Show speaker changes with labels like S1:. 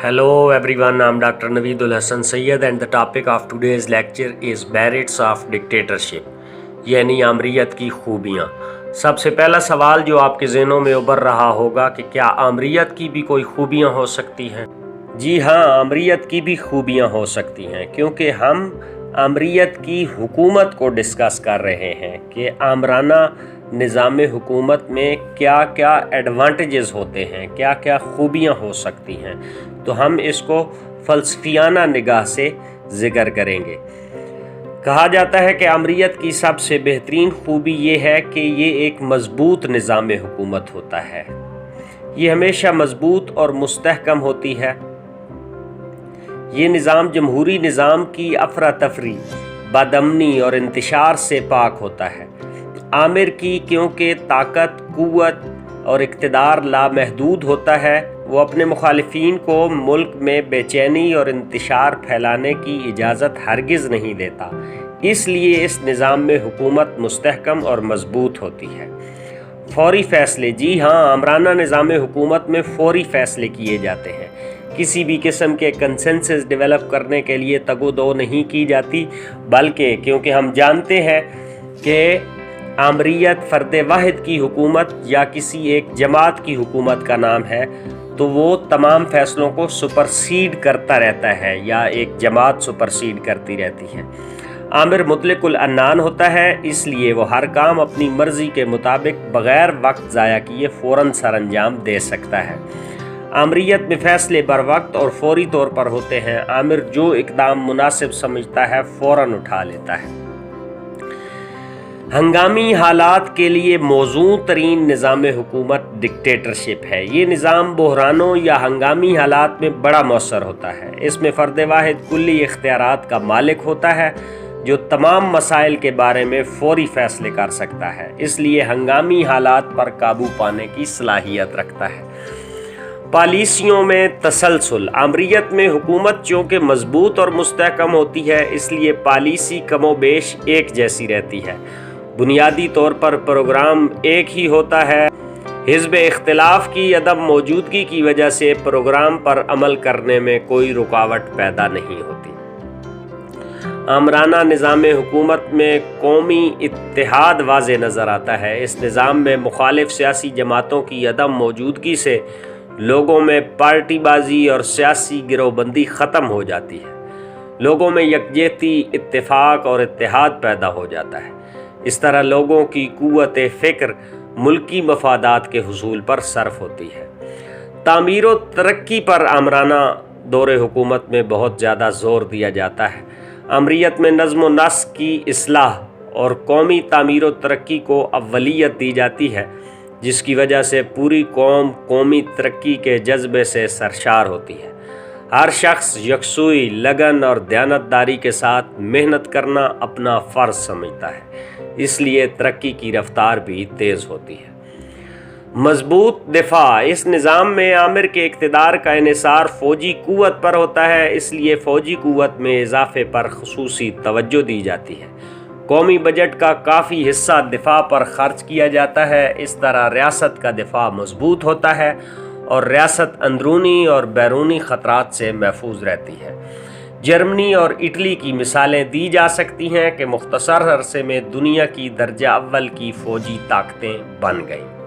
S1: Hello everyone, I'm Dr. Naveedul Hassan Sayyed and the topic of today's lecture is merits of dictatorship यानी आमरीत की खूबियाँ। सबसे पहला सवाल जो आपके ज़हनों में उभर रहा होगा कि क्या आमरीत की भी कोई खूबियाँ हो सकती हैं? जी हाँ, आमरीत की भी खूबियाँ हो सकती हैं, क्योंकि हम आमरीत की हुकूमत को डिस्कस कर रहे हैं कि आमराना निज़ाम हुकूमत में क्या क्या एडवांटेजेस होते हैं, क्या क्या खूबियाँ हो सकती हैं। तो हम इसको फ़लसफ़ियाना निगाह से ज़िक्र करेंगे। कहा जाता है कि आमरीत की सबसे बेहतरीन खूबी ये है कि ये एक मज़बूत निज़ाम हुकूमत होता है। ये हमेशा मज़बूत और मुस्तहकम होती है। ये निज़ाम जमहूरी निज़ाम की अफरा तफरी, बदअमनी और इंतशार से पाक होता है। आमिर की क्योंकि ताकत, क़ुव्वत और इक़्तिदार लामहदूद होता है, वो अपने मुखालिफिन को मुल्क में बेचैनी और इंतशार फैलाने की इजाज़त हरगिज़ नहीं देता। इसलिए इस निज़ाम में हुकूमत मुस्तहकम और मज़बूत होती है। फौरी फ़ैसले, जी हाँ, आमराना निज़ाम हुकूमत में फ़ौरी फ़ैसले किए जाते हैं। किसी भी किस्म के कंसेंसस डेवलप करने के लिए तगो-दो नहीं की जाती, बल्कि क्योंकि हम जानते हैं कि आमरीत फ़र्द वाहिद की हुकूमत या किसी एक जमात की हुकूमत का नाम है, तो वो तमाम फ़ैसलों को सुपरसीड करता रहता है या एक जमात सुपरसीड करती रहती है। आमिर मुतलकुल अन्नान होता है, इसलिए वो हर काम अपनी मर्ज़ी के मुताबिक बग़ैर वक्त ज़ाया किए फ़ौरन सर अंजाम दे सकता है। आमरीत में फ़ैसले बर वक्त और फौरी तौर पर होते हैं। आमिर जो इक़दाम मुनासिब समझता है फ़ौरन उठा लेता है। हंगामी हालात के लिए मौजू तरीन निज़ाम हुकूमत डिक्टेटरशिप है। ये निज़ाम बहरानों या हंगामी हालात में बड़ा मौसर होता है। इसमें फ़र्द वाहिद कुल्ली इख्तियारात का मालिक होता है, जो तमाम मसाइल के बारे में फ़ौरी फ़ैसले कर सकता है, इसलिए हंगामी हालात पर काबू पाने की सलाहियत रखता है। पॉलिसियों में तसलसल, आमरीत में हुकूमत चूँकि मज़बूत और मुस्तहकम होती है, इसलिए पॉलिसी कमोबेश एक जैसी रहती है। बुनियादी तौर पर प्रोग्राम एक ही होता है। हिज़्ब इख्तिलाफ की अदम मौजूदगी की वजह से प्रोग्राम पर अमल करने में कोई रुकावट पैदा नहीं होती। आमराना निज़ाम हुकूमत में कौमी इत्तेहाद वाज़े नज़र आता है। इस निज़ाम में मुखालिफ सियासी जमातों की अदम मौजूदगी से लोगों में पार्टीबाजी और सियासी गिरोहबंदी ख़त्म हो जाती है। लोगों में यकजहती, इत्तेफाक और इत्तेहाद पैदा हो जाता है। इस तरह लोगों की क़ुव्वत फ़िक्र मुल्की मफादात के हुसूल पर सर्फ होती है। तामीर व तरक्की पर आमराना दौरे हुकूमत में बहुत ज़्यादा ज़ोर दिया जाता है। आमरीत में नज़्म व नस्क की इस्लाह और कौमी तामीर व तरक्की को अव्वलियत दी जाती है, जिसकी वजह से पूरी कौम कौमी तरक्की के जज्बे से सरशार होती है। हर शख्स यकसुई, लगन और दयानतदारी के साथ मेहनत करना अपना फ़र्ज समझता है, इसलिए तरक्की की रफ्तार भी तेज़ होती है। मज़बूत दिफा, इस निज़ाम में आमिर के इक़्तिदार का इन्हिसार फ़ौजी क़ुव्वत पर होता है, इसलिए फ़ौजी क़ुव्वत में इजाफ़े पर ख़ुसूसी तवज्जो दी जाती है। कौमी बजट का काफ़ी हिस्सा दिफा पर ख़र्च किया जाता है। इस तरह रियासत का दिफा मज़बूत होता है और रियासत अंदरूनी और बैरूनी ख़तरात से महफूज रहती है। जर्मनी और इटली की मिसालें दी जा सकती हैं कि मुख्तसर अरसे में दुनिया की दर्जा अव्वल की फ़ौजी ताकतें बन गईं।